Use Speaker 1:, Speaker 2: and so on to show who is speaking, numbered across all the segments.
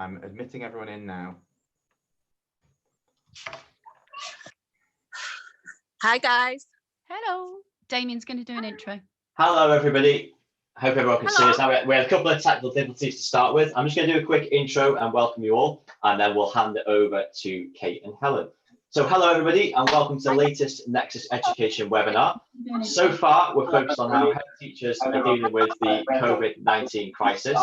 Speaker 1: I'm admitting everyone in now.
Speaker 2: Hi guys.
Speaker 3: Hello. Damien's going to do an intro.
Speaker 4: Hello everybody. Hope everyone can see us now. We had a couple of technical difficulties to start with. I'm just going to do a quick intro and welcome you all, and then we'll hand it over to Kate and Helen. So hello everybody and welcome to the latest Nexus Education webinar. So far we're focused on how head teachers are dealing with the COVID-19 crisis.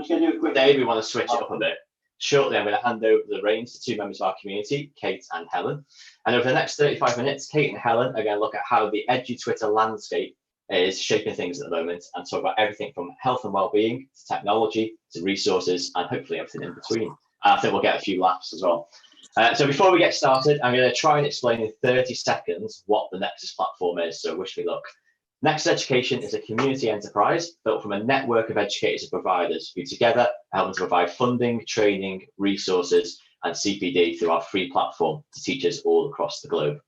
Speaker 4: Today we want to switch it up a bit. Shortly I'm going to hand over the reins to two members of our community, Kate and Helen. And over the next 35 minutes, Kate and Helen are going to look at how the edu-Twitter landscape is shaping things at the moment and talk about everything from health and well-being to technology to resources and hopefully everything in between. And I think we'll get a few laughs as well. So before we get started, I'm going to try and explain in 30 seconds what the Nexus platform is, so wish me luck. Nexus Education is a community enterprise built from a network of educators and providers who together help to provide funding, training, resources and CPD through our free platform to teachers all across the globe.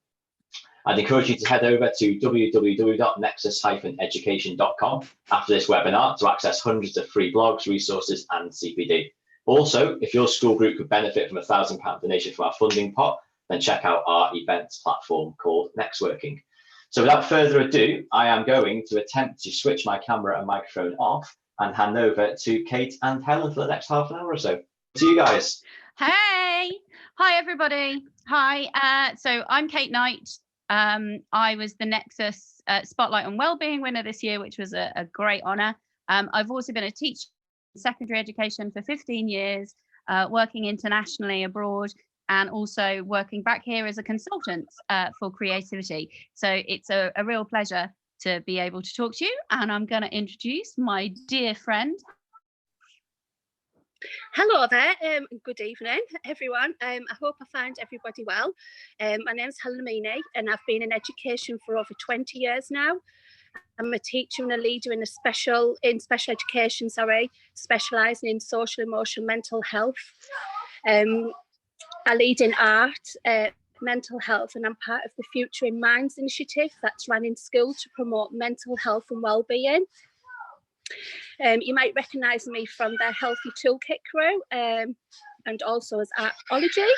Speaker 4: I'd encourage you to head over to www.nexus-education.com after this webinar to access hundreds of free blogs, resources and CPD. Also, if your school group could benefit from a £1,000 donation from our funding pot, then check out our events platform called Nextworking. So without further ado, I am going to attempt to switch my camera and microphone off and hand over to Kate and Helen for the next half an hour or so. To you guys.
Speaker 3: Hey, hi everybody. Hi, so I'm Kate Knight. I was the Nexus Spotlight on Wellbeing winner this year, which was a great honour. I've also been a teacher in secondary education for 15 years, working internationally abroad, and also working back here as a consultant for creativity. So it's a real pleasure to be able to talk to you, and I'm going to introduce my dear friend.
Speaker 2: Hello there, good evening everyone. I hope I find everybody well. My name's Helen Meany and I've been in education for over 20 years now. I'm a teacher and a leader in special education, specialising in social, emotional, mental health. I lead in art, mental health, and I'm part of the Future in Minds initiative that's run in school to promote mental health and wellbeing. You might recognise me from the Healthy Toolkit crew and also as Artology,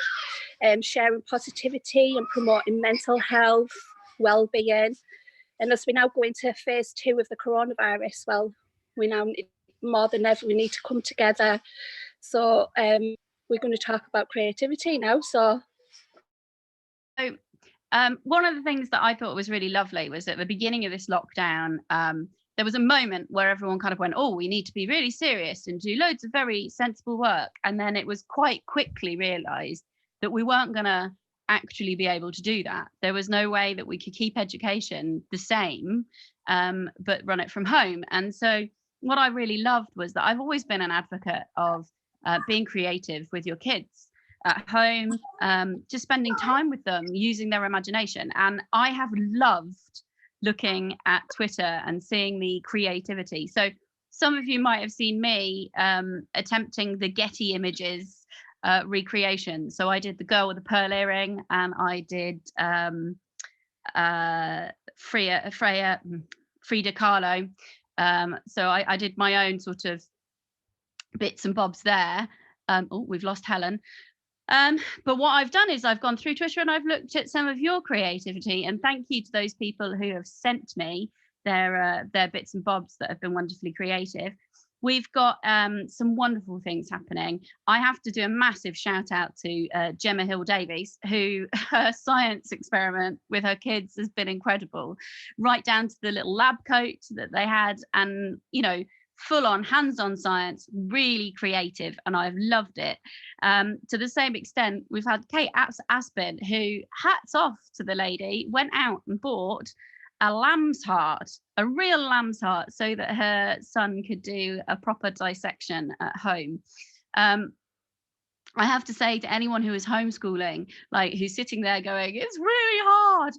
Speaker 2: sharing positivity and promoting mental health, wellbeing. And as we now go into phase 2 of the coronavirus, well, we now more than ever, we need to come together. So we're going to talk about creativity now. So
Speaker 3: one of the things that I thought was really lovely was at the beginning of this lockdown, there was a moment where everyone kind of went, oh, we need to be really serious and do loads of very sensible work. And then it was quite quickly realised that we weren't going to actually be able to do that. There was no way that we could keep education the same, but run it from home. And so what I really loved was that I've always been an advocate of being creative with your kids at home, just spending time with them, using their imagination. And I have loved looking at Twitter and seeing the creativity. So some of you might have seen me attempting the Getty Images recreation. So I did the girl with the pearl earring, and I did Frida Kahlo. So I did my own sort of bits and bobs there. Oh, we've lost Helen. But what I've done is I've gone through Twitter and I've looked at some of your creativity, and thank you to those people who have sent me their bits and bobs that have been wonderfully creative. We've got some wonderful things happening. I have to do a massive shout out to Gemma Hill Davies, who her science experiment with her kids has been incredible, right down to the little lab coat that they had, and you know, full on hands-on science, really creative, and I've loved it. To the same extent, we've had Kate Aspin, who, hats off to the lady, went out and bought a lamb's heart, a real lamb's heart, so that her son could do a proper dissection at home. I have to say to anyone who is homeschooling, like who's sitting there going, it's really hard.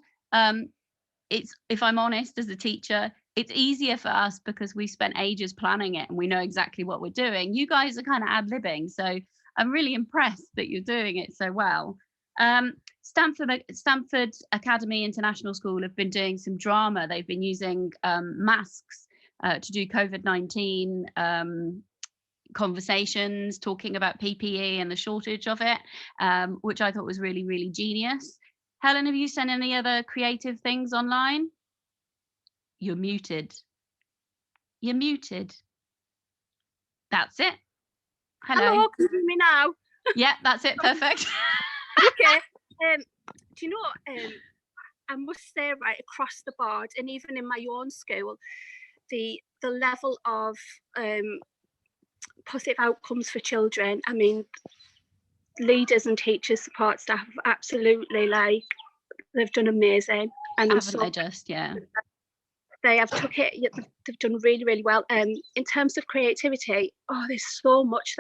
Speaker 3: It's, if I'm honest, as a teacher, it's easier for us because we spent ages planning it and we know exactly what we're doing. You guys are kind of ad-libbing, so I'm really impressed that you're doing it so well. Stanford Academy International School have been doing some drama. They've been using masks to do COVID-19 conversations talking about PPE and the shortage of it, which I thought was really, really genius. Helen, have you seen any other creative things online? You're muted. You're muted. That's it. Hello.
Speaker 2: Can you hear me now?
Speaker 3: Yeah, that's it. Perfect.
Speaker 2: Okay. Do you know, I must say, right across the board, and even in my own school, the level of positive outcomes for children. I mean, leaders and teachers, support staff, absolutely, like, they've done amazing. And
Speaker 3: Haven't they just? Yeah.
Speaker 2: They have took it. They've done really, really well. In terms of creativity, there's so much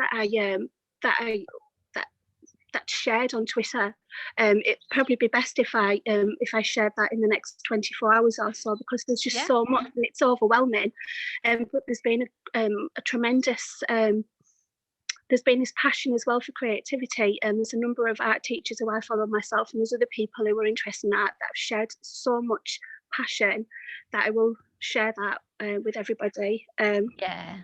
Speaker 2: that's shared on Twitter. It'd probably be best if I shared that in the next 24 hours or so, because there's just so much and it's overwhelming. But there's been a tremendous there's been this passion as well for creativity, and there's a number of art teachers who I follow myself, and there's other people who are interested in art that have shared so much passion that I will share that with everybody.
Speaker 3: Yeah.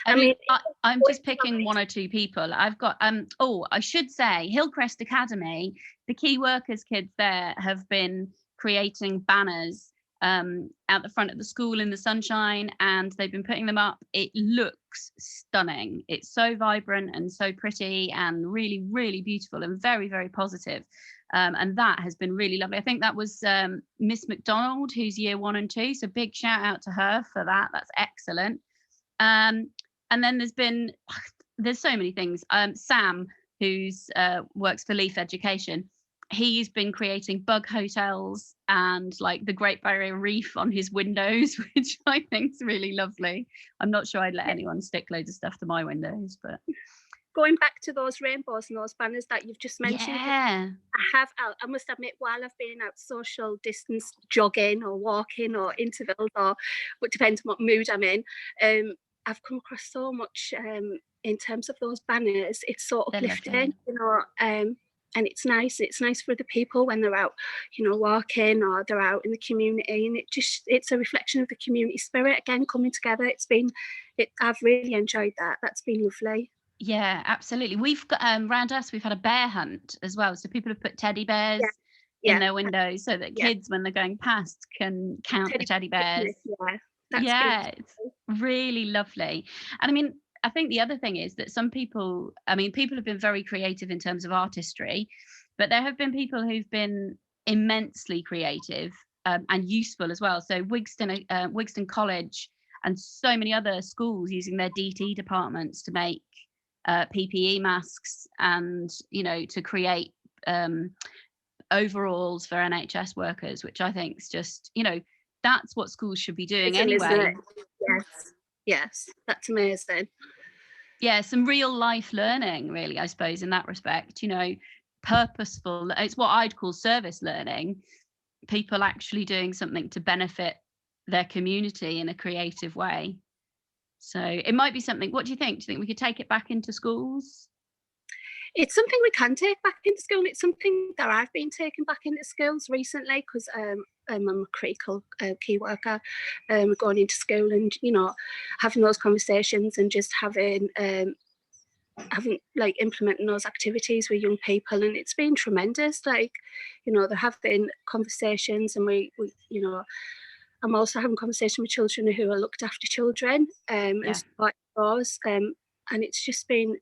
Speaker 3: I mean, I'm just picking one or two people. I've got I should say Hillcrest Academy, the key workers kids there have been creating banners out the front of the school in the sunshine, and they've been putting them up. It looks stunning. It's so vibrant and so pretty and really, really beautiful and very, very positive. And that has been really lovely. I think that was Miss McDonald, who's year 1 and 2. So big shout out to her for that. That's excellent. And then there's so many things. Sam, who's works for Leaf Education, he's been creating bug hotels and like the Great Barrier Reef on his windows, which I think is really lovely. I'm not sure I'd let anyone stick loads of stuff to my windows, but
Speaker 2: going back to those rainbows and those banners that you've just mentioned,
Speaker 3: yeah.
Speaker 2: I must admit, while I've been out social distance jogging or walking or intervals, or it depends on what mood I'm in, I've come across so much in terms of those banners. It's so uplifting, you know, and it's nice. It's nice for the people when they're out, you know, walking, or they're out in the community, and it's a reflection of the community spirit again coming together. I've really enjoyed that. That's been lovely.
Speaker 3: Yeah, absolutely. We've got around us, we've had a bear hunt as well. So people have put teddy bears in their windows so that kids, when they're going past, can count the teddy bears. It's really lovely. And I mean, I think the other thing is that people have been very creative in terms of artistry, but there have been people who've been immensely creative and useful as well. So Wigston College and so many other schools using their DT departments to make PPE masks and, you know, to create overalls for NHS workers, which I think is just, you know, that's what schools should be doing anyway.
Speaker 2: Yes, that's amazing.
Speaker 3: Yeah, some real life learning, really, I suppose, in that respect, you know, purposeful. It's what I'd call service learning, people actually doing something to benefit their community in a creative way. So it might be something. What do you think? Do you think we could take it back into schools?
Speaker 2: It's something we can take back into school. It's something that I've been taking back into schools recently, because I'm a critical key worker, going into school and, you know, having those conversations and just having like implementing those activities with young people, and it's been tremendous. Like, you know, there have been conversations, and we you know, I'm also having conversation with children who are looked after children and support those, and it's just been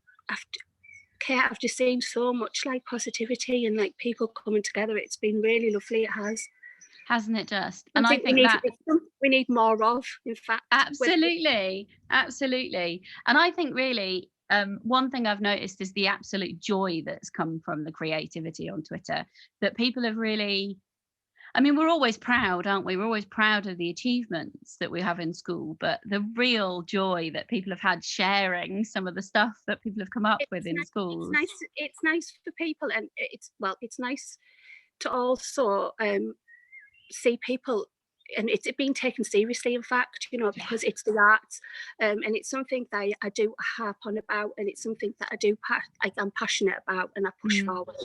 Speaker 2: I've just seen so much like positivity and like people coming together. It's been really lovely. It has.
Speaker 3: Hasn't it just? And I think
Speaker 2: we need more of, in fact.
Speaker 3: Absolutely. And I think really one thing I've noticed is the absolute joy that's come from the creativity on Twitter, that people have really, I mean, we're always proud, aren't we? We're always proud of the achievements that we have in school, but the real joy that people have had sharing some of the stuff that people have come up with in schools.
Speaker 2: It's nice for people, and it's nice to also see people, and it's being taken seriously, in fact, you know, because it's the arts, and it's something that I do harp on about, and it's something that I'm passionate about, and I push forward.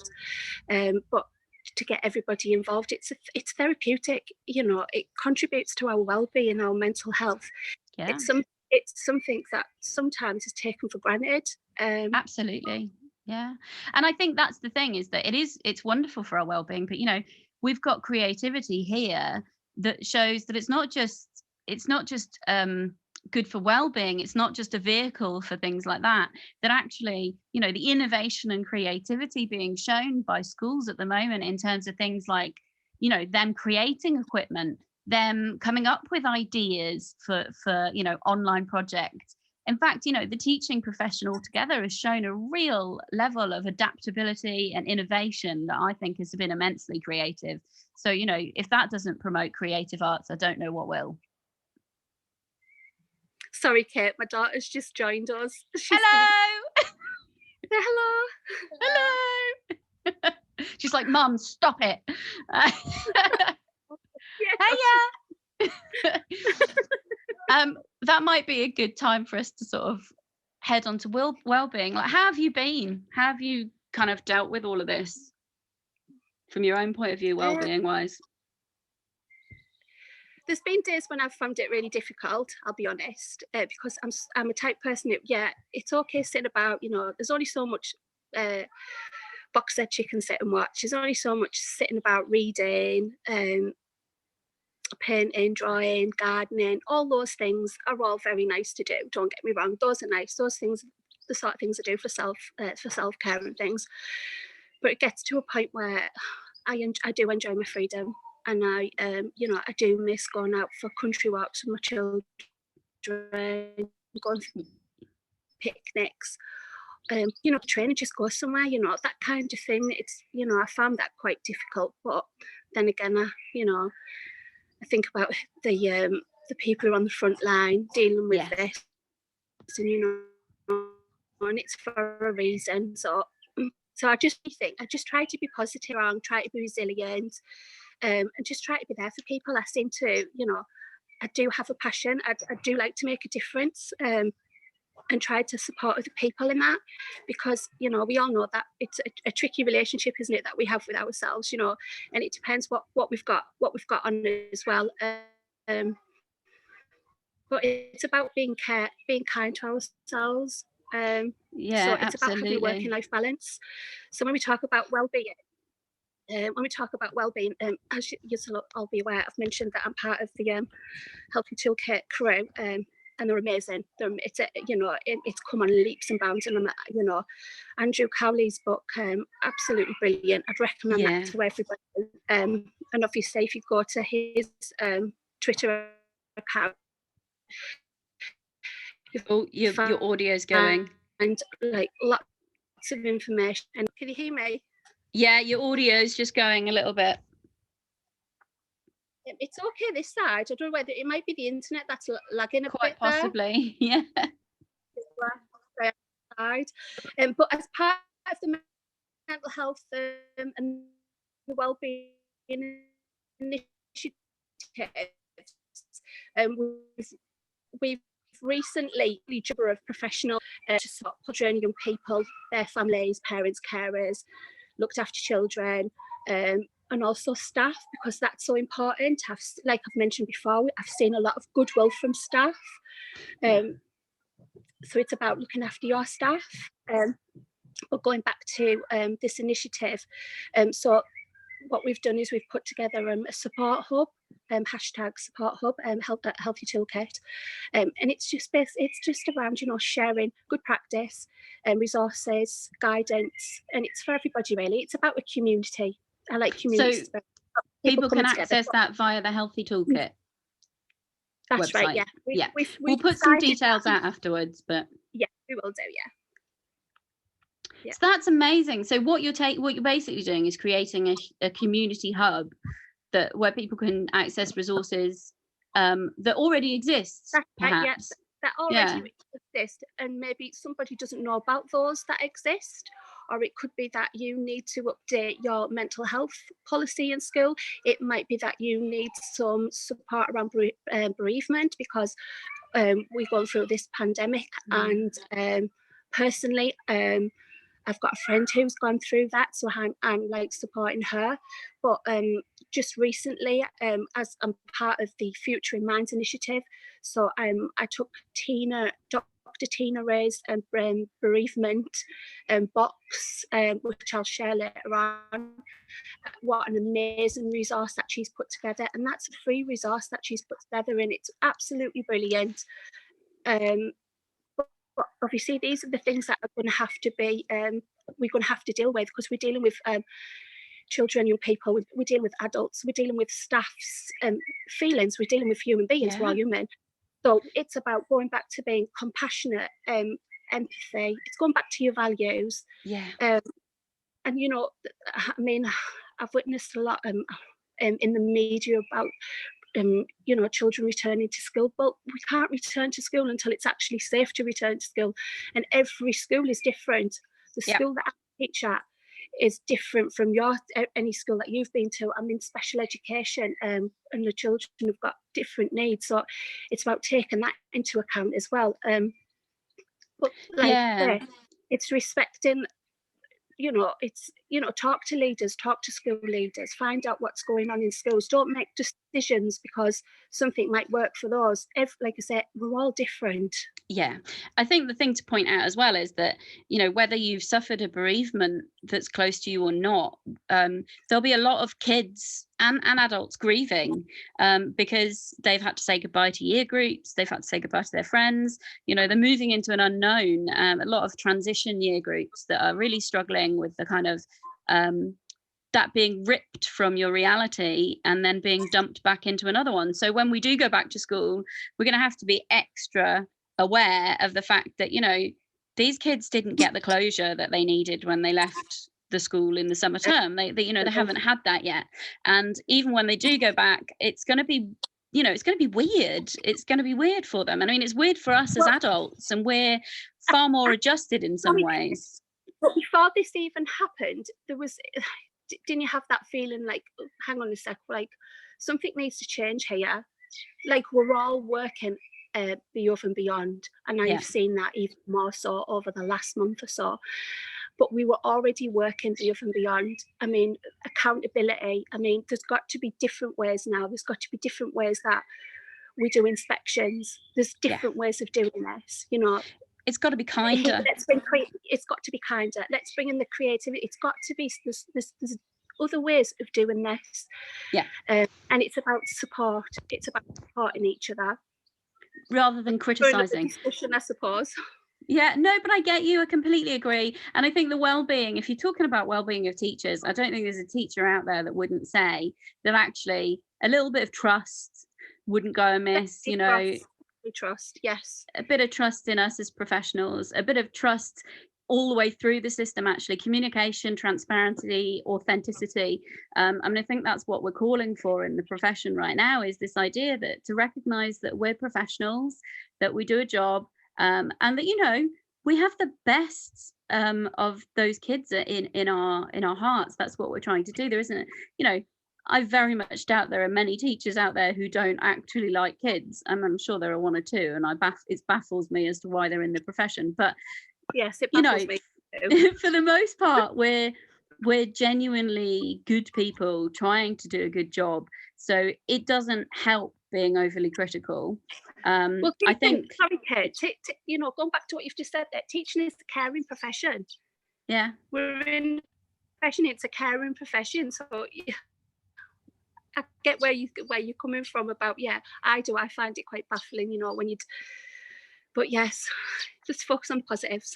Speaker 2: But to get everybody involved, it's therapeutic, you know, it contributes to our well-being, our mental health. It's something it's something that sometimes is taken for granted.
Speaker 3: Absolutely. Yeah. And I think that's the thing, is that it's wonderful for our well-being, but we've got creativity here that shows that it's not just good for well-being. It's not just a vehicle for things like that, that actually, the innovation and creativity being shown by schools at the moment in terms of things like, them creating equipment, them coming up with ideas for online projects. In fact, the teaching profession altogether has shown a real level of adaptability and innovation that I think has been immensely creative. So, if that doesn't promote creative arts, I don't know what will.
Speaker 2: Sorry, Kate, my daughter's just joined us.
Speaker 3: Hello!
Speaker 2: Say hello.
Speaker 3: Hello! She's like, Mum, stop it. Hiya! That might be a good time for us to sort of head on to well-being. Like, how have you been? How have you kind of dealt with all of this from your own point of view, well-being wise?
Speaker 2: There's been days when I've found it really difficult, I'll be honest, because I'm a type person that, it's okay sitting about, there's only so much box set you can sit and watch. There's only so much sitting about reading, painting, drawing, gardening. All those things are all very nice to do. Don't get me wrong; those are nice. Those things, the sort of things I do for self-care and things. But it gets to a point where I do enjoy my freedom, and I do miss going out for country walks with my children, going for picnics. Train and just go somewhere, that kind of thing. It's, I found that quite difficult. But then again, I think about the people who are on the front line dealing with this, and and it's for a reason. So I just try to be positive, and try to be resilient, and just try to be there for people. I seem to, I do have a passion. I do like to make a difference, and try to support other people in that, because we all know that it's a tricky relationship, isn't it, that we have with ourselves, and it depends what we've got on as well. But it's about being kind to ourselves. So it's about having a working life balance. So when we talk about well-being, as you'll all be aware, I've mentioned that I'm part of the Healthy Toolkit crew, and they're amazing. It's come on leaps and bounds, and Andrew Cowley's book, absolutely brilliant. I'd recommend that to everybody. And obviously, if you go to his Twitter account,
Speaker 3: your audio's going,
Speaker 2: and like lots of information. And can you hear me?
Speaker 3: Yeah, your audio's just going a little bit.
Speaker 2: It's okay this side. I don't know whether it might be the internet that's lagging a bit.
Speaker 3: Quite possibly, yeah.
Speaker 2: But as part of the mental health and the wellbeing initiatives, we've recently a number of professional to support young people, their families, parents, carers, looked after children, and also staff, because that's so important. Like I've mentioned before, I've seen a lot of goodwill from staff. So it's about looking after your staff. But going back to this initiative, so what we've done is we've put together a support hub, hashtag support hub, Healthy Toolkit, and it's just around sharing good practice and resources, guidance, and it's for everybody really. It's about a community. I like community.
Speaker 3: So people can access that via the Healthy Toolkit.
Speaker 2: That's
Speaker 3: website.
Speaker 2: Right. Yeah.
Speaker 3: We'll put some details out afterwards, but
Speaker 2: yeah, we will do. Yeah.
Speaker 3: So that's amazing. So what you're basically doing is creating a community hub where people can access resources that already exists.
Speaker 2: That's
Speaker 3: perhaps.
Speaker 2: Right, yes, that already exist, and maybe somebody doesn't know about those that exist. Or it could be that you need to update your mental health policy in school. It might be that you need some support around bereavement, because we've gone through this pandemic, and personally, I've got a friend who's gone through that, so I'm like supporting her. But just recently, as I'm part of the Future in Minds initiative, so I took Dr. Tina Ray's bereavement box, which I'll share later on. What an amazing resource that she's put together, and that's a free resource that she's put together, and it's absolutely brilliant. But obviously these are the things that are going to have to be we're going to have to deal with, because we're dealing with children, young people, we're dealing with adults, we're dealing with staff's feelings, we're dealing with human beings.
Speaker 3: Yeah.
Speaker 2: We're all human. So it's about going back to being compassionate, empathy. It's going back to your values.
Speaker 3: Yeah.
Speaker 2: And you know, I mean, I've witnessed a lot in the media about you know, children returning to school, but we can't return to school until it's actually safe to return to school, and every school is different. The school that I teach at is different from any school that you've been to. I'm in special education, and the children have got different needs, so it's about taking that into account as well. But like it's respecting, you know, it's, you know, talk to leaders, talk to school leaders, find out what's going on in schools. Don't make decisions because something might work for those. Like I said, we're all different.
Speaker 3: Yeah, I think the thing to point out as well is that, you know, whether you've suffered a bereavement that's close to you or not, there'll be a lot of kids and adults grieving because they've had to say goodbye to year groups, they've had to say goodbye to their friends, you know, they're moving into an unknown. A lot of transition year groups that are really struggling with the kind of that being ripped from your reality and then being dumped back into another one. So when we do go back to school, we're going to have to be extra aware of the fact that, you know, these kids didn't get the closure that they needed when they left the school in the summer term. They you know, they haven't had that yet. And even when they do go back, it's going to be, you know, it's going to be weird. It's going to be weird for them. I mean, it's weird for us as adults, and we're far more adjusted in some ways.
Speaker 2: But before this even happened, there was, didn't you have that feeling like, hang on a sec, like something needs to change here? Like we're all working above and beyond, and I've seen that even more so over the last month or so. But we were already working above and beyond. I mean, accountability. I mean, there's got to be different ways now. There's got to be different ways that we do inspections. There's different ways of doing this. You know,
Speaker 3: it's got to be kinder.
Speaker 2: It's got to be kinder. Let's bring in the creativity. It's got to be. There's other ways of doing this.
Speaker 3: Yeah.
Speaker 2: And it's about support. It's about supporting each other
Speaker 3: rather than criticizing.
Speaker 2: Discussion, I suppose.
Speaker 3: Yeah, no, but I get you. I completely agree. And I think the well-being, if you're talking about well-being of teachers, I don't think there's a teacher out there that wouldn't say that actually a little bit of trust wouldn't go amiss, you know.
Speaker 2: Trust, yes.
Speaker 3: A bit of trust in us as professionals, a bit of trust all the way through the system, actually. Communication, transparency, authenticity. I mean, I think that's what we're calling for in the profession right now, is this idea that to recognize that we're professionals, that we do a job, and that, you know, we have the best of those kids in our hearts. That's what we're trying to do. There isn't, you know, I very much doubt there are many teachers out there who don't actually like kids, and I'm sure there are one or two, and it baffles me as to why they're in the profession. But
Speaker 2: yes, it baffles me
Speaker 3: too. For the most part, we're genuinely good people trying to do a good job. So it doesn't help being overly critical.
Speaker 2: Well,
Speaker 3: I think,
Speaker 2: you know, going back to what you've just said, that teaching is a caring profession.
Speaker 3: Yeah,
Speaker 2: we're in a profession. It's a caring profession. So I get where you're coming from about, I find it quite baffling, you know, when you'd, but yes, let's focus on positives.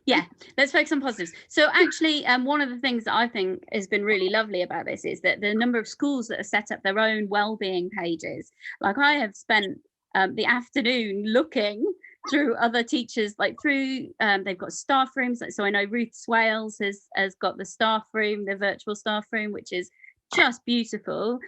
Speaker 3: Yeah, let's focus on positives. So actually, one of the things that I think has been really lovely about this is that the number of schools that have set up their own wellbeing pages. Like I have spent the afternoon looking through other teachers, like through they've got staff rooms. So I know Ruth Swales has got the staff room, the virtual staff room, which is just beautiful,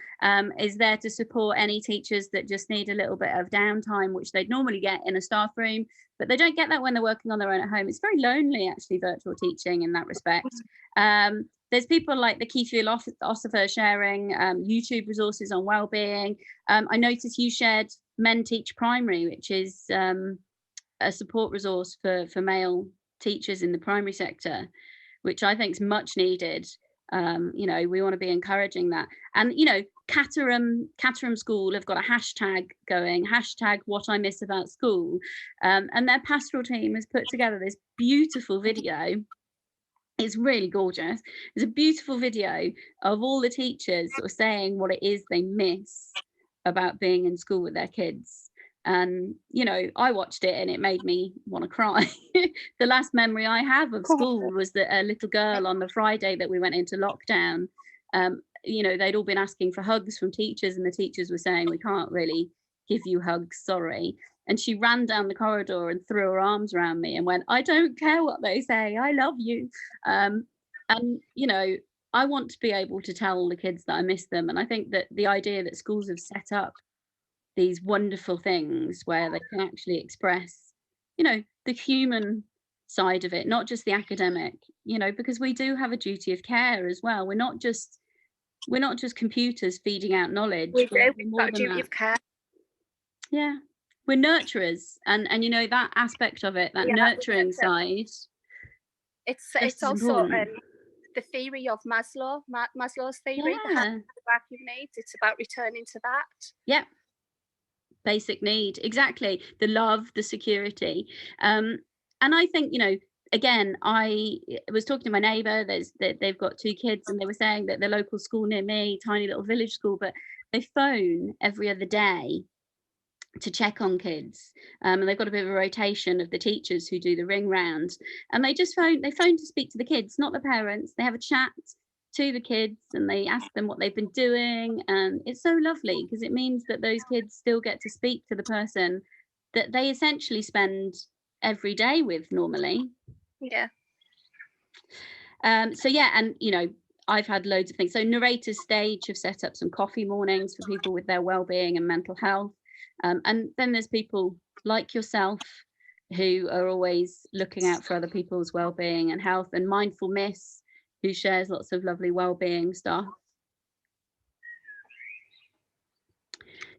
Speaker 3: is there to support any teachers that just need a little bit of downtime, which they'd normally get in a staff room, but they don't get that when they're working on their own at home. It's very lonely, actually, virtual teaching in that respect. There's people like the Keith philosopher sharing YouTube resources on wellbeing. I noticed you shared Men Teach Primary, which is a support resource for male teachers in the primary sector. which I think is much needed. You know, we want to be encouraging that. And, you know, Caterham School have got a hashtag going, hashtag what I miss about school. And their pastoral team has put together this beautiful video. It's really gorgeous. It's a beautiful video of all the teachers sort of saying what it is they miss about being in school with their kids. And, you know, I watched it and it made me want to cry. The last memory I have of school was that a little girl on the Friday that we went into lockdown, you know, they'd all been asking for hugs from teachers, and the teachers were saying, we can't really give you hugs, sorry. And she ran down the corridor and threw her arms around me and went, I don't care what they say, I love you. And, you know, I want to be able to tell the kids that I miss them. And I think that the idea that schools have set up these wonderful things where they can actually express, you know, the human side of it, not just the academic, you know, because we do have a duty of care as well. We're not just computers feeding out knowledge.
Speaker 2: We've
Speaker 3: We're
Speaker 2: got
Speaker 3: more
Speaker 2: a
Speaker 3: than
Speaker 2: duty
Speaker 3: that.
Speaker 2: of care.
Speaker 3: Yeah, we're nurturers, and you know, that aspect of it, that nurturing side.
Speaker 2: It's also the theory of Maslow's theory, the hierarchy of needs. It's about returning to that.
Speaker 3: Yeah, basic need, exactly. The love, the security, and I think, you know, again, I was talking to my neighbour. They've got 2 kids, and they were saying that the local school near me, tiny little village school, but they phone every other day to check on kids, and they've got a bit of a rotation of the teachers who do the ring round, and they phone to speak to the kids, not the parents. They have a chat to the kids and they ask them what they've been doing, and it's so lovely because it means that those kids still get to speak to the person that they essentially spend every day with normally.
Speaker 2: Yeah.
Speaker 3: So yeah, and you know, I've had loads of things. So Narrators Stage have set up some coffee mornings for people with their well-being and mental health. And then there's people like yourself who are always looking out for other people's well-being and health, and Mindful Miss, who shares lots of lovely well-being stuff.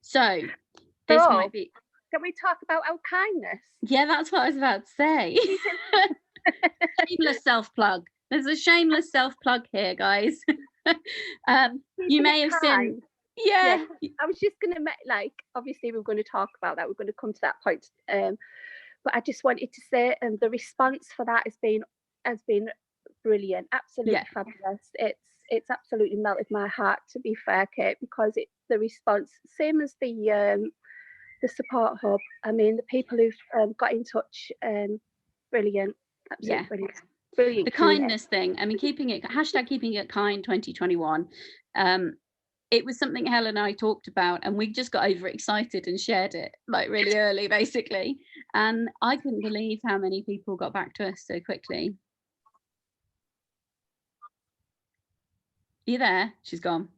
Speaker 3: So this might be...
Speaker 2: Can we talk about our kindness?
Speaker 3: Yeah, that's what I was about to say. Shameless self-plug. There's a shameless self-plug here, guys. You may have seen... Yeah,
Speaker 2: I was just going to like, obviously we're going to talk about that, we're going to come to that point, but I just wanted to say the response for that has been brilliant, absolutely fabulous. It's absolutely melted my heart, to be fair, Kate, because the response, same as the support hub. I mean, the people who've got in touch, brilliant, absolutely brilliant.
Speaker 3: The kindness thing, I mean, keeping it kind 2021. It was something Helen and I talked about, and we just got overexcited and shared it like really early, basically. And I couldn't believe how many people got back to us so quickly. Are you there? She's gone.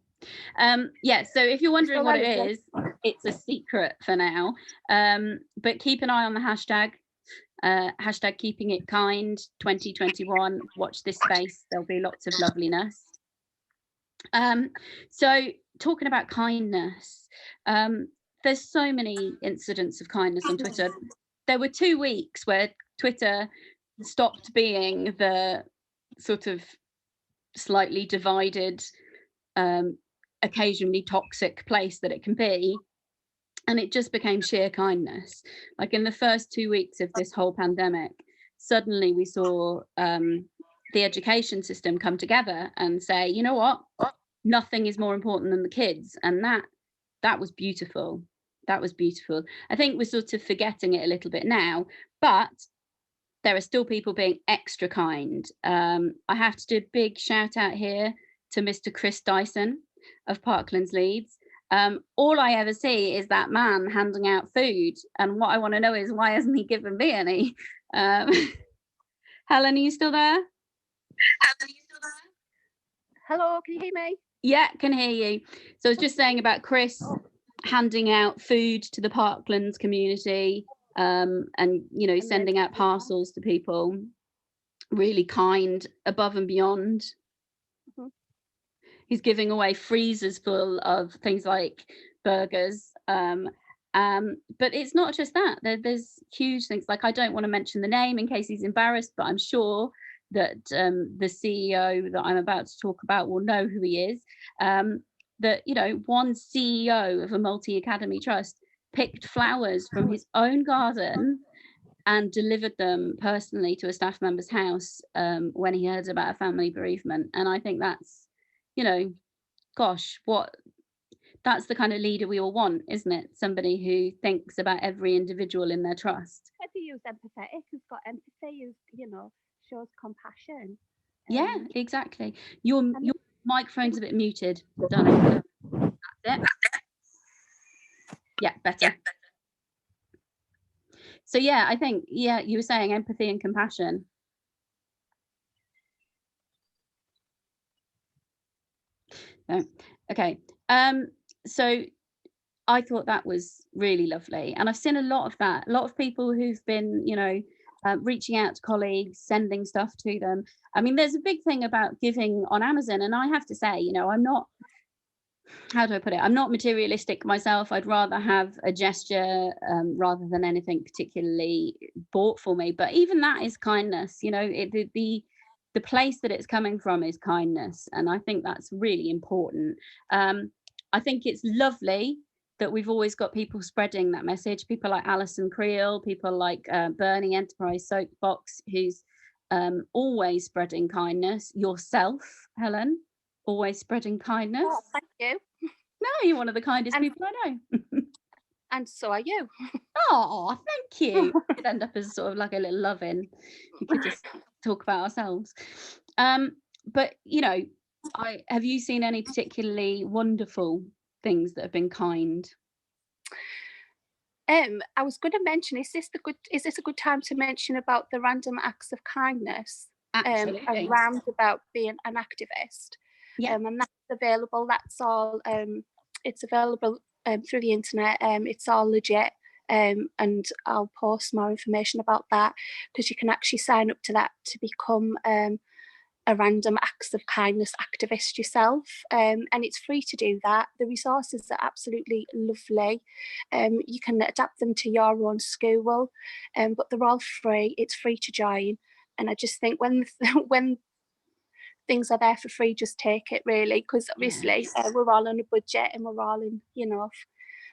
Speaker 3: Yeah, so if you're wondering what it is, it's a secret for now. But keep an eye on the hashtag. Hashtag keeping it kind 2021. Watch this space. There'll be lots of loveliness. So talking about kindness, there's so many incidents of kindness on Twitter. There were 2 weeks where Twitter stopped being the sort of slightly divided, occasionally toxic place that it can be, and it just became sheer kindness. Like in the first 2 weeks of this whole pandemic, suddenly we saw the education system come together and say, you know what, nothing is more important than the kids. And that was beautiful. That was beautiful. I think we're sort of forgetting it a little bit now, but there are still people being extra kind. I have to do a big shout out here to Mr. Chris Dyson of Parklands, Leeds. All I ever see is that man handing out food, and what I want to know is, why hasn't he given me any? Helen, are you still there?
Speaker 2: Hello, can you hear me?
Speaker 3: Yeah, can hear you. So I was just saying about Chris handing out food to the Parklands community, and you know, sending out parcels to people. Really kind, above and beyond. Mm-hmm. He's giving away freezers full of things like burgers. But it's not just that. There's huge things, like, I don't want to mention the name in case he's embarrassed, but I'm sure that the CEO that I'm about to talk about will know who he is. That, you know, one CEO of a multi-academy trust picked flowers from his own garden and delivered them personally to a staff member's house when he heard about a family bereavement. And I think that's, you know, gosh, that's the kind of leader we all want, isn't it? Somebody who thinks about every individual in their trust.
Speaker 2: Whether who's empathetic, who's got empathy, who's, you know, shows compassion.
Speaker 3: Yeah, exactly. Your microphone's a bit muted, darling. That's it. Yeah, better. So yeah, I think, yeah, you were saying empathy and compassion. No. Okay. So I thought that was really lovely, and I've seen a lot of that. A lot of people who've been, you know, reaching out to colleagues, sending stuff to them. I mean, there's a big thing about giving on Amazon, and I have to say, you know, I'm not, how do I put it? I'm not materialistic myself. I'd rather have a gesture rather than anything particularly bought for me. But even that is kindness. You know, the place that it's coming from is kindness, and I think that's really important. I think it's lovely that we've always got people spreading that message. People like Alison Creel, people like Bernie Enterprise Soapbox, who's always spreading kindness. Yourself, Helen, always spreading kindness.
Speaker 2: Oh, thank you.
Speaker 3: No, you're one of the kindest people I know.
Speaker 2: And so are you.
Speaker 3: Oh, thank you. We could end up as sort of like a little love-in. We could just talk about ourselves. But you know, have you seen any particularly wonderful things that have been kind?
Speaker 2: I was going to mention, is this a good time to mention about the random acts of kindness?
Speaker 3: Absolutely.
Speaker 2: Around about being an activist.
Speaker 3: Yeah.
Speaker 2: And that's available. That's all. It's available through the internet. It's all legit. And I'll post more information about that, because you can actually sign up to that to become a random acts of kindness activist yourself, and it's free to do that. The resources are absolutely lovely. You can adapt them to your own school, but they're all free. It's free to join, and I just think when things are there for free, just take it, really, because obviously we're all on a budget, and we're all in, you know,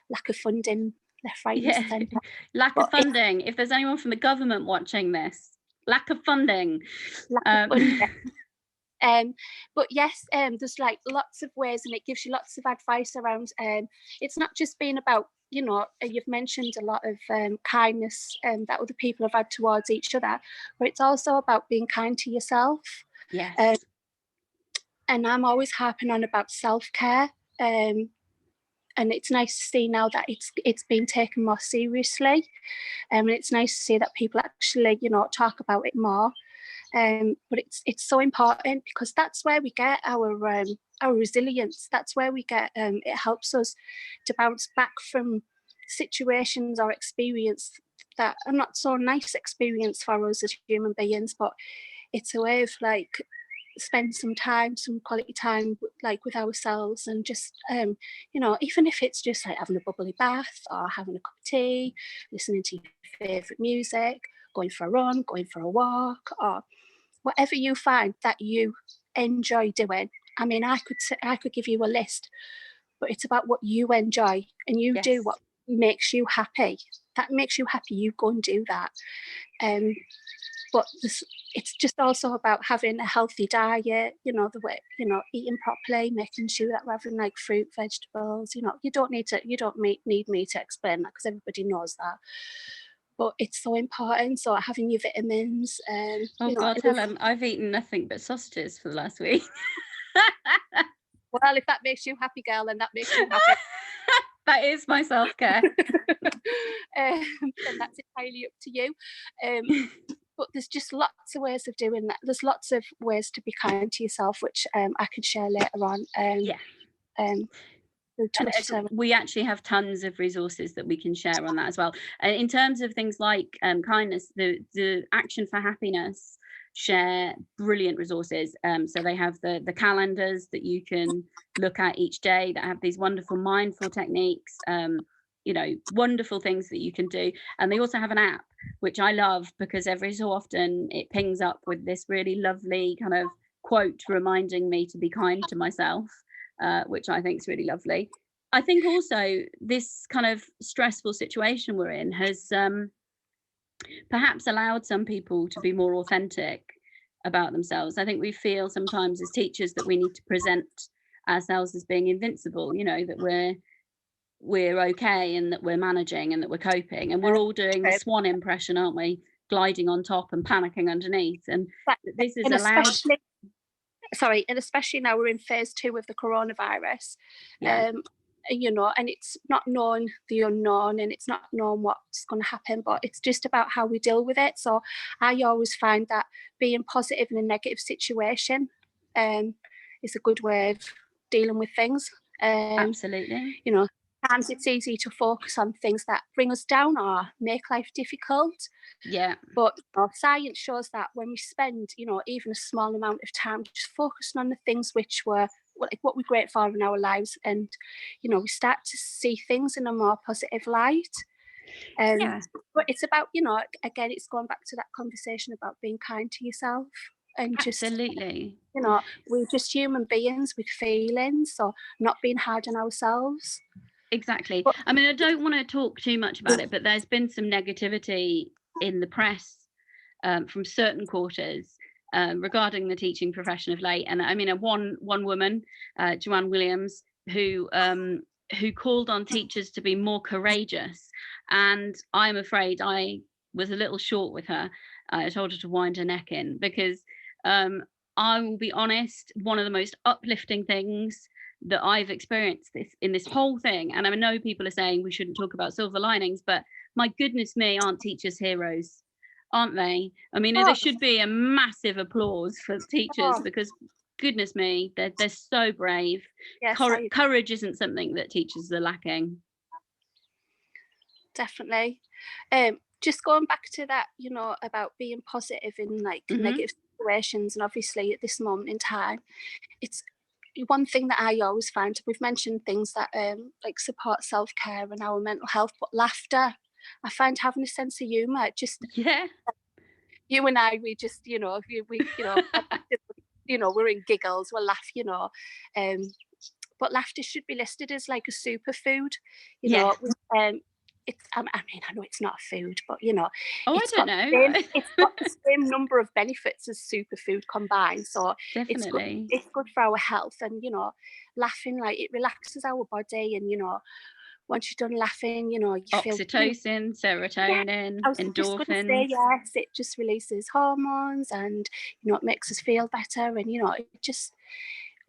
Speaker 2: lack of funding left, right, and centre.
Speaker 3: Lack of funding. If there's anyone from the government watching this, lack of funding.
Speaker 2: But yes, there's like lots of ways, and it gives you lots of advice around. It's not just being about, you know, you've mentioned a lot of kindness that other people have had towards each other, but it's also about being kind to yourself.
Speaker 3: Yes.
Speaker 2: And I'm always harping on about self-care. And it's nice to see now that it's being taken more seriously. And it's nice to see that people actually, you know, talk about it more. But it's so important, because that's where we get our resilience. That's where we get it helps us to bounce back from situations or experience that are not so nice experience for us as human beings. But it's a way of like spend some quality time like with ourselves, and just you know, even if it's just like having a bubbly bath or having a cup of tea, listening to your favorite music, going for a run, going for a walk, or whatever you find that you enjoy doing. I mean, I could give you a list, but it's about what you enjoy, and you do what makes you happy. That makes you happy, you go and do that. But it's just also about having a healthy diet, you know, the way, you know, eating properly, making sure that we're having like fruit, vegetables. You know, you don't need me to explain that, because everybody knows that. But it's so important. So having your vitamins.
Speaker 3: Oh God, Helen, I've eaten nothing but sausages for the last week.
Speaker 2: Well, if that makes you happy, girl, then that makes you happy.
Speaker 3: That is my self-care.
Speaker 2: And that's entirely up to you. But there's just lots of ways of doing that. There's lots of ways to be kind to yourself, which I can share later on.
Speaker 3: We actually have tons of resources that we can share on that as well. And in terms of things like kindness, the Action for Happiness share brilliant resources. So they have the calendars that you can look at each day that have these wonderful mindful techniques. you know, wonderful things that you can do. And they also have an app, which I love, because every so often it pings up with this really lovely kind of quote reminding me to be kind to myself, which I think is really lovely. I think also this kind of stressful situation we're in has perhaps allowed some people to be more authentic about themselves. I think we feel sometimes as teachers that we need to present ourselves as being invincible, you know, that we're okay and that we're managing and that we're coping, and we're all doing the swan impression, aren't we, gliding on top and panicking underneath. And this is allowed,
Speaker 2: and especially now we're in phase 2 of the coronavirus.
Speaker 3: yeah,
Speaker 2: You know, and it's not known the unknown, and it's not known what's going to happen, but it's just about how we deal with it. So I always find that being positive in a negative situation is a good way of dealing with things.
Speaker 3: absolutely.
Speaker 2: You know, sometimes it's easy to focus on things that bring us down or make life difficult.
Speaker 3: Yeah,
Speaker 2: But science shows that when we spend, you know, even a small amount of time just focusing on the things which were like what we're grateful for in our lives, and you know, we start to see things in a more positive light.
Speaker 3: yeah,
Speaker 2: But it's about, you know, again, it's going back to that conversation about being kind to yourself, and just,
Speaker 3: absolutely.
Speaker 2: you know, we're just human beings with feelings, so not being hard on ourselves.
Speaker 3: Exactly. I mean, I don't want to talk too much about it, but there's been some negativity in the press from certain quarters regarding the teaching profession of late. And I mean, one woman, Joanne Williams, who called on teachers to be more courageous. And I'm afraid I was a little short with her. I told her to wind her neck in, because I will be honest, one of the most uplifting things that I've experienced in this whole thing, and I know people are saying we shouldn't talk about silver linings, but my goodness me, aren't teachers heroes? Aren't they? I mean, there should be a massive applause for teachers, because goodness me, they're so brave.
Speaker 2: Yes,
Speaker 3: Courage isn't something that teachers are lacking.
Speaker 2: Definitely. Just going back to that, you know, about being positive in like negative situations, and obviously at this moment in time, it's one thing that I always find, we've mentioned things that like support self-care and our mental health, but laughter, I find having a sense of humor, just you and I, we just, you know, we you know, you know, we're in giggles, we'll laugh, you know, but laughter should be listed as like a superfood, you know. It's, I mean, I know it's not a food, but you know,
Speaker 3: it's got
Speaker 2: the same number of benefits as superfood combined. So
Speaker 3: definitely,
Speaker 2: it's good for our health, and you know, laughing, like, it relaxes our body, and you know, once you're done laughing, you know, you
Speaker 3: oxytocin, serotonin, endorphins.
Speaker 2: Yes, it just releases hormones, and you know, it makes us feel better, and you know, it just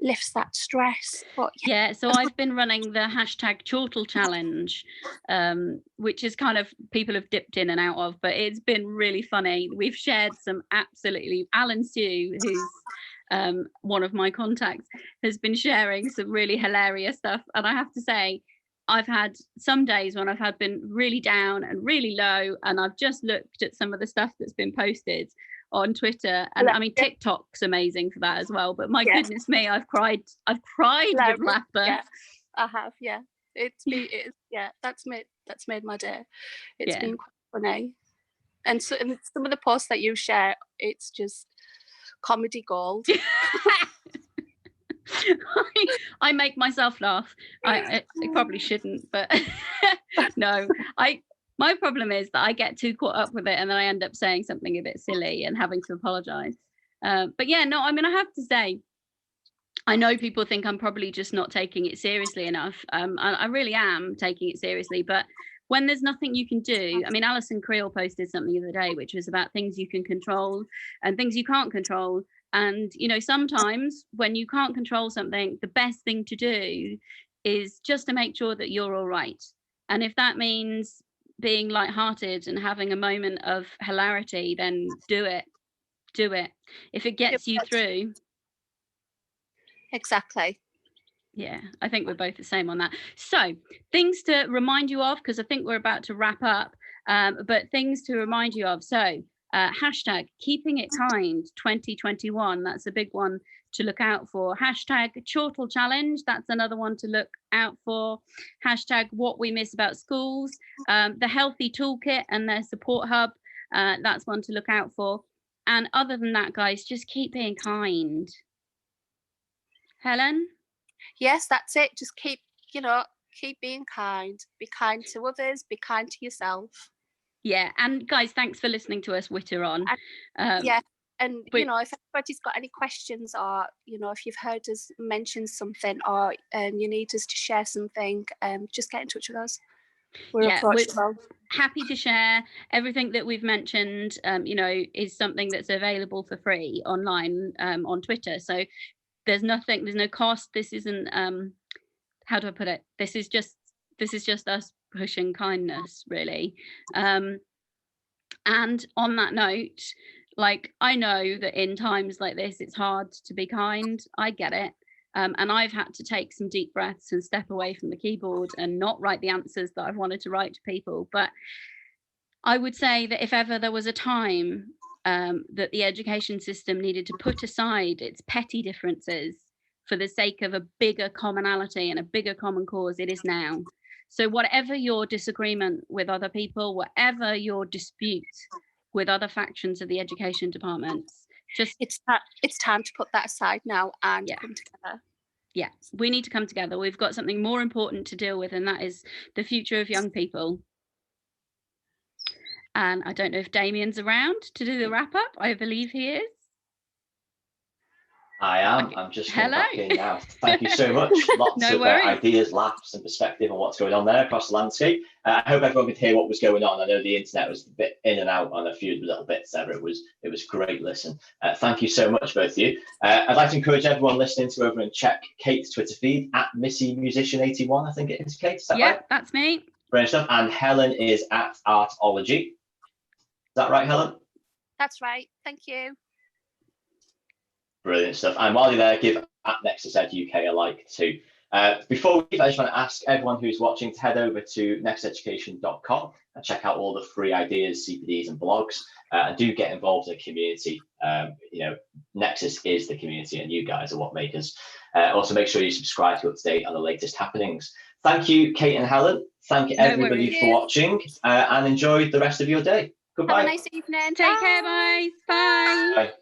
Speaker 2: lifts that stress. But
Speaker 3: so I've been running the hashtag Chortle Challenge, which is kind of people have dipped in and out of, but it's been really funny. We've shared some absolutely, Alan Sue, who's one of my contacts, has been sharing some really hilarious stuff, and I have to say, I've had some days when I've been really down and really low, and I've just looked at some of the stuff that's been posted on Twitter, and I mean, TikTok's amazing for that as well, but my goodness me, I've cried with laughter.
Speaker 2: Yeah, I have. It's that's made my day. It's been quite funny, and so, and some of the posts that you share, it's just comedy gold.
Speaker 3: I make myself laugh. I probably shouldn't, but no, my problem is that I get too caught up with it, and then I end up saying something a bit silly and having to apologize. But yeah, no, I mean, I have to say, I know people think I'm probably just not taking it seriously enough. I really am taking it seriously, but when there's nothing you can do, I mean, Alison Creel posted something the other day, which was about things you can control and things you can't control. And, you know, sometimes when you can't control something, the best thing to do is just to make sure that you're all right. And if that means being lighthearted and having a moment of hilarity, then do it. If it gets you through.
Speaker 2: Exactly.
Speaker 3: Yeah, I think we're both the same on that. So things to remind you of, because I think we're about to wrap up, but things to remind you of. So Hashtag keeping it kind 2021. That's a big one to look out for. Hashtag Chortle Challenge. That's another one to look out for. Hashtag what we miss about schools. The Healthy Toolkit and their support hub. That's one to look out for. And other than that, guys, just keep being kind. Helen?
Speaker 2: Yes, that's it. Just keep being kind. Be kind to others. Be kind to yourself.
Speaker 3: Yeah, and guys, thanks for listening to us witter on.
Speaker 2: Yeah, and if anybody's got any questions, or if you've heard us mention something, or you need us to share something, just get in touch with us. We're
Speaker 3: happy to share everything that we've mentioned. Is something that's available for free online on Twitter. So there's no cost. This isn't how do I put it? This is just us pushing kindness, really. And on that note, like, I know that in times like this it's hard to be kind. I get it. And I've had to take some deep breaths and step away from the keyboard and not write the answers that I've wanted to write to people. But I would say that if ever there was a time that the education system needed to put aside its petty differences for the sake of a bigger commonality and a bigger common cause, it is now. So whatever your disagreement with other people, whatever your dispute with other factions of the education departments, just
Speaker 2: it's time to put that aside now and come together.
Speaker 3: Yeah, we need to come together. We've got something more important to deal with, and that is the future of young people. And I don't know if Damien's around to do the wrap up. I believe he is.
Speaker 4: I am. I'm just coming back in now. Thank you so much. Lots of ideas, laughs, and perspective on what's going on there across the landscape. I hope everyone could hear what was going on. I know the internet was a bit in and out on a few little bits there. It was great listen. Thank you so much, both of you. I'd like to encourage everyone listening to over and check Kate's Twitter feed at MissyMusician81. I think it is, Kate. Is that right?
Speaker 3: That's me.
Speaker 4: Brilliant stuff. And Helen is at Artology. Is that right, Helen?
Speaker 2: That's right. Thank you.
Speaker 4: Brilliant stuff. And while you're there, give at Nexus Ed UK a like too. Before we leave, I just want to ask everyone who's watching to head over to nexuseducation.com and check out all the free ideas, CPDs and blogs, and do get involved in the community. Nexus is the community and you guys are what make us. Also make sure you subscribe to up to date on the latest happenings. Thank you, Kate and Helen. Thank everybody for watching and enjoy the rest of your day. Goodbye.
Speaker 2: Have a nice evening.
Speaker 3: Take care, guys. Bye.
Speaker 4: Bye.